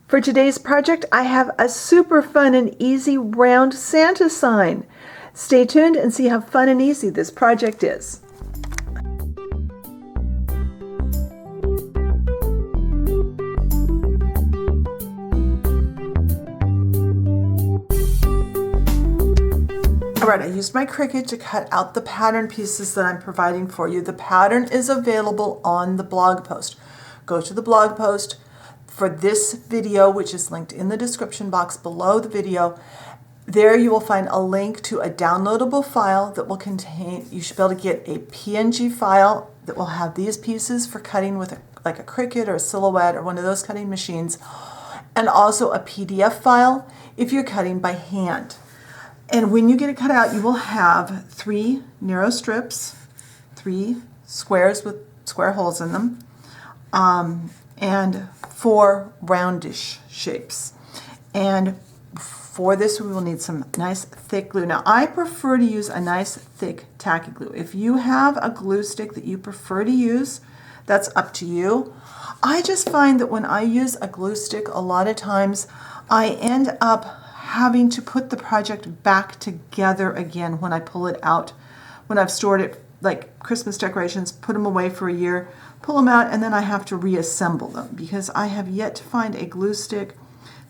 For today's project, I have a super fun and easy round Santa sign. Stay tuned and see how fun and easy this project is. Alright, I used my Cricut to cut out the pattern pieces that I'm providing for you. The pattern is available on the blog post. Go to the blog post for this video, which is linked in the description box below the video. There you will find a link to a downloadable file that will contain, you should be able to get a PNG file that will have these pieces for cutting with like a Cricut or a Silhouette or one of those cutting machines, and also a PDF file if you're cutting by hand. And when you get it cut out, you will have 3 narrow strips, 3 squares with square holes in them, and 4 roundish shapes. And for this, we will need some nice thick glue. Now, I prefer to use a nice thick tacky glue. If you have a glue stick that you prefer to use, that's up to you. I just find that when I use a glue stick, a lot of times I end up having to put the project back together again when I pull it out. When I've stored it, like Christmas decorations, put them away for a year, pull them out, and then I have to reassemble them because I have yet to find a glue stick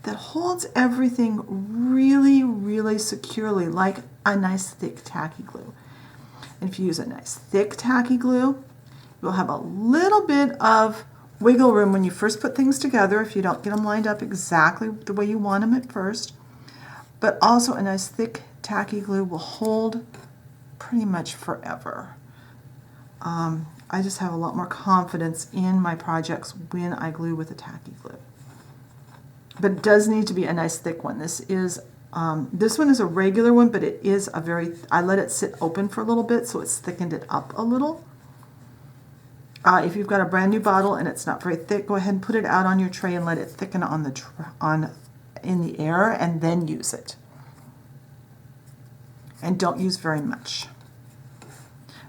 that holds everything really, really securely like a nice thick tacky glue. And if you use a nice thick tacky glue, you'll have a little bit of wiggle room when you first put things together if you don't get them lined up exactly the way you want them at first. But also a nice thick tacky glue will hold pretty much forever. I just have a lot more confidence in my projects when I glue with a tacky glue. But it does need to be a nice thick one. This one is a regular one, but it is a very, I let it sit open for a little bit, so it's thickened it up a little. If you've got a brand new bottle and it's not very thick, go ahead and put it out on your tray and let it thicken in the air, and then use it. And don't use very much.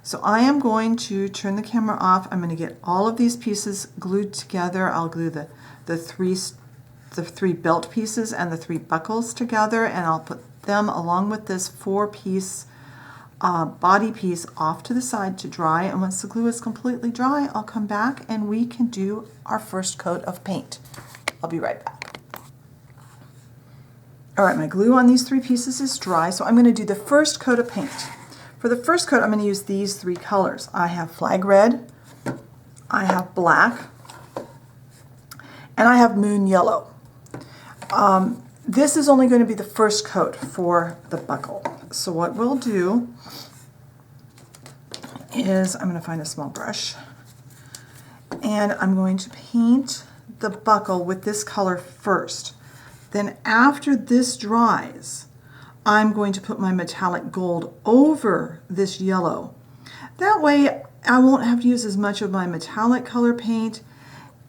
So I am going to turn the camera off. I'm going to get all of these pieces glued together. I'll glue the three belt pieces and the 3 buckles together, and I'll put them along with this 4-piece body piece off to the side to dry. And once the glue is completely dry, I'll come back and we can do our first coat of paint. I'll be right back. All right, my glue on these 3 pieces is dry, so I'm going to do the first coat of paint. For the first coat, I'm going to use these 3 colors. I have flag red, I have black, and I have moon yellow. This is only going to be the first coat for the buckle. So what we'll do is I'm going to find a small brush, and I'm going to paint the buckle with this color first. Then after this dries, I'm going to put my metallic gold over this yellow. That way I won't have to use as much of my metallic color paint,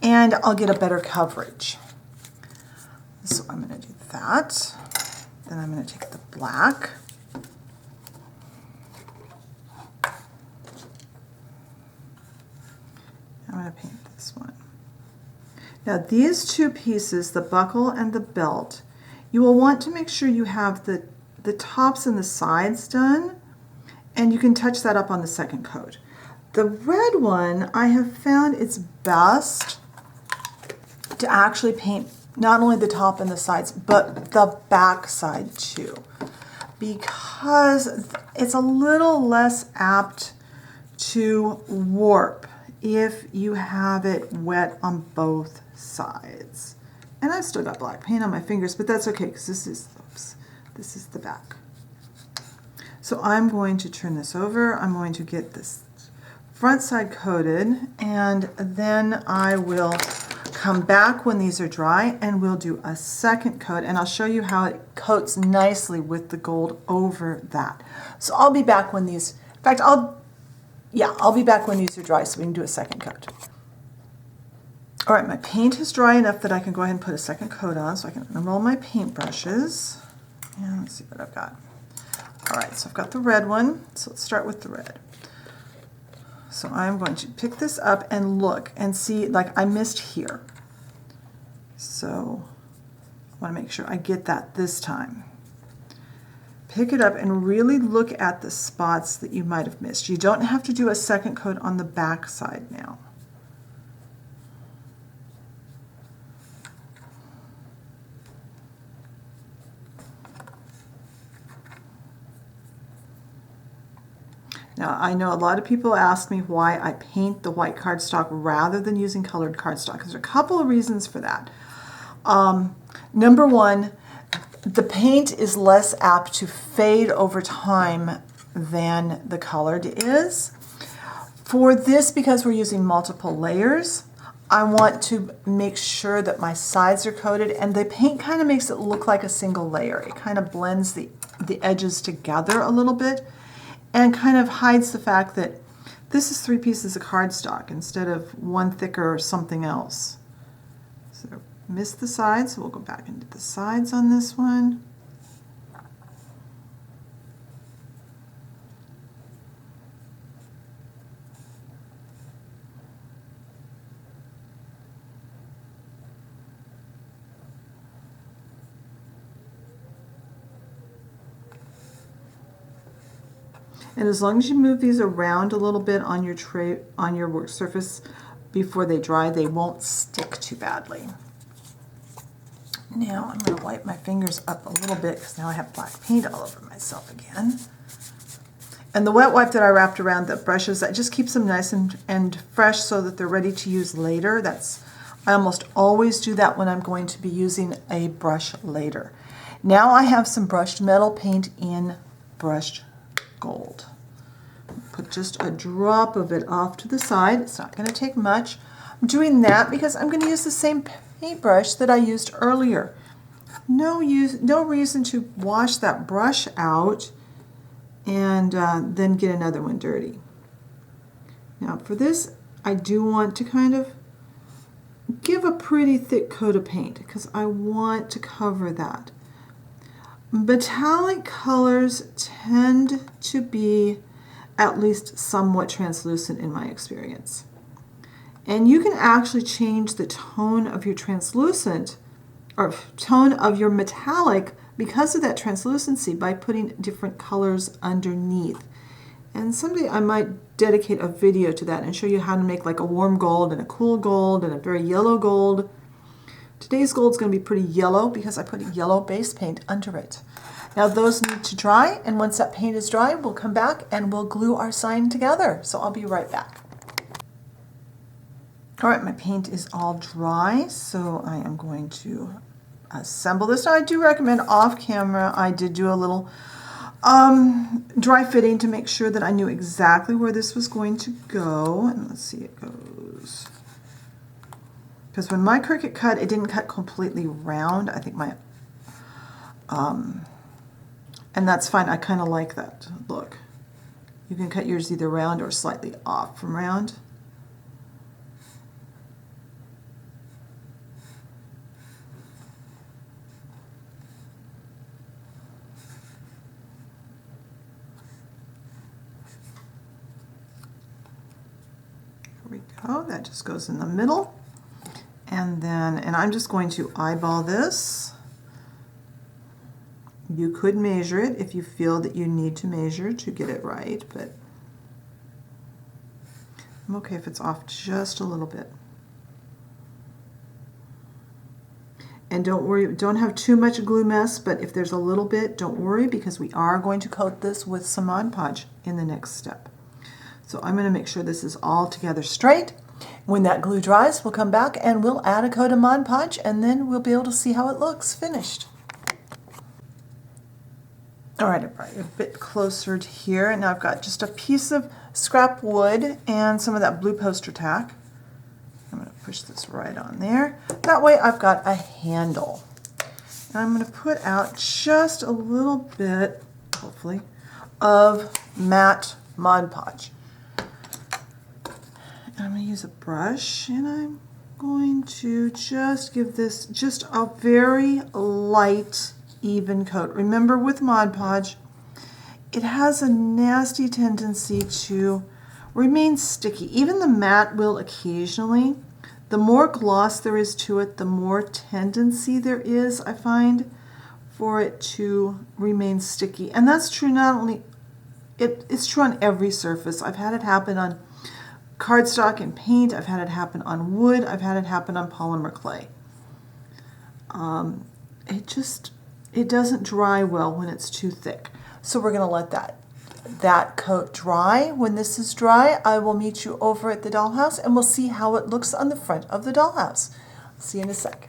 and I'll get a better coverage. So I'm going to do that. Then I'm going to take the black. I'm going to paint this one. Now these 2 pieces, the buckle and the belt, you will want to make sure you have the tops and the sides done, and you can touch that up on the second coat. The red one, I have found it's best to actually paint not only the top and the sides, but the back side too, because it's a little less apt to warp if you have it wet on both sides. And I've still got black paint on my fingers, but that's okay because this is the back. So I'm going to turn this over. I'm going to get this front side coated, and then I will come back when these are dry and we'll do a second coat, and I'll show you how it coats nicely with the gold over that. So I'll be back when these, in fact, I'll be back when these are dry so we can do a second coat. All right, my paint is dry enough that I can go ahead and put a second coat on, so I can unroll my paint brushes. And let's see what I've got. All right, so I've got the red one, so let's start with the red. So I'm going to pick this up and look and see, like I missed here. So I want to make sure I get that this time. Pick it up and really look at the spots that you might have missed. You don't have to do a second coat on the back side now. Now, I know a lot of people ask me why I paint the white cardstock rather than using colored cardstock. There's a couple of reasons for that. Number one, the paint is less apt to fade over time than the colored is. For this, because we're using multiple layers, I want to make sure that my sides are coated, and the paint kind of makes it look like a single layer. It kind of blends the edges together a little bit and kind of hides the fact that this is 3 pieces of cardstock instead of one thicker or something else. So missed the sides, so we'll go back into the sides on this one. And as long as you move these around a little bit on your tray, on your work surface before they dry, they won't stick too badly. Now I'm going to wipe my fingers up a little bit because now I have black paint all over myself again. And the wet wipe that I wrapped around the brushes, that just keeps them nice and fresh so that they're ready to use later. I almost always do that when I'm going to be using a brush later. Now I have some brushed metal paint in brushed gold. Put just a drop of it off to the side. It's not going to take much. I'm doing that because I'm going to use the same paintbrush that I used earlier. No reason to wash that brush out and then get another one dirty. Now for this, I do want to kind of give a pretty thick coat of paint because I want to cover that. Metallic colors tend to be at least somewhat translucent in my experience. And you can actually change the tone of your translucent or tone of your metallic because of that translucency by putting different colors underneath. And someday I might dedicate a video to that and show you how to make like a warm gold and a cool gold and a very yellow gold. Today's gold is going to be pretty yellow because I put yellow base paint under it. Now those need to dry, and once that paint is dry, we'll come back and we'll glue our sign together. So I'll be right back. All right, my paint is all dry, so I am going to assemble this. Now I do recommend off camera, I did do a little dry fitting to make sure that I knew exactly where this was going to go. And let's see, it goes. Because when my Cricut cut, it didn't cut completely round. I think my, and that's fine. I kind of like that look. You can cut yours either round or slightly off from round. Here we go. That just goes in the middle. And I'm just going to eyeball this. You could measure it if you feel that you need to measure to get it right, but I'm okay if it's off just a little bit. And don't worry, don't have too much glue mess, but if there's a little bit, don't worry because we are going to coat this with some Mod Podge in the next step. So I'm going to make sure this is all together straight. When that glue dries, we'll come back and we'll add a coat of Mod Podge, and then we'll be able to see how it looks finished. All right, I brought you a bit closer to here, and now I've got just a piece of scrap wood and some of that blue poster tack. I'm going to push this right on there. That way I've got a handle. And I'm going to put out just a little bit, hopefully, of matte Mod Podge. And I'm going to use a brush, and I'm going to just give this just a very light, even coat. Remember with Mod Podge, it has a nasty tendency to remain sticky. Even the matte will occasionally, The more gloss there is to it, the more tendency there is, I find, for it to remain sticky. And that's true not only, it's true on every surface. I've had it happen on cardstock and paint. I've had it happen on wood. I've had it happen on polymer clay. It doesn't dry well when it's too thick. So we're going to let that coat dry. When this is dry, I will meet you over at the dollhouse and we'll see how it looks on the front of the dollhouse. See you in a sec.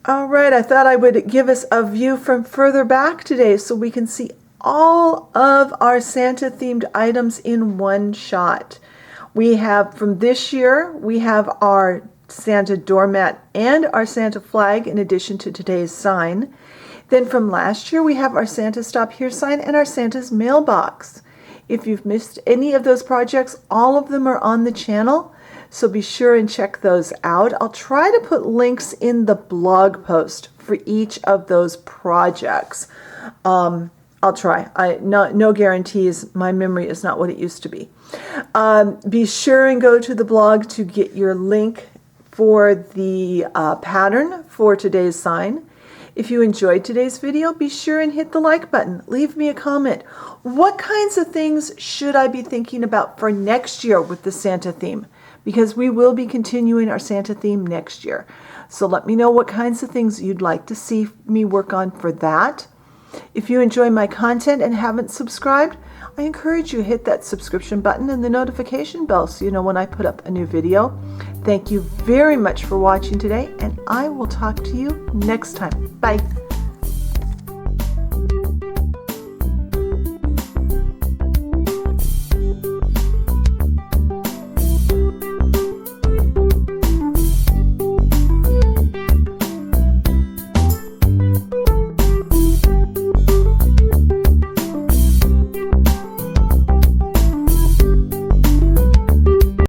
All right, I thought I would give us a view from further back today so we can see all of our Santa themed items in one shot. We have, from this year, we have our Santa doormat and our Santa flag in addition to today's sign. Then from last year, we have our Santa Stop Here sign and our Santa's mailbox. If you've missed any of those projects, all of them are on the channel, so be sure and check those out. I'll try to put links in the blog post for each of those projects. I'll try. No guarantees. My memory is not what it used to be. Be sure and go to the blog to get your link for the pattern for today's sign. If you enjoyed today's video, be sure and hit the like button. Leave me a comment. What kinds of things should I be thinking about for next year with the Santa theme? Because we will be continuing our Santa theme next year. So let me know what kinds of things you'd like to see me work on for that. If you enjoy my content and haven't subscribed, I encourage you to hit that subscription button and the notification bell so you know when I put up a new video. Thank you very much for watching today, and I will talk to you next time. Bye.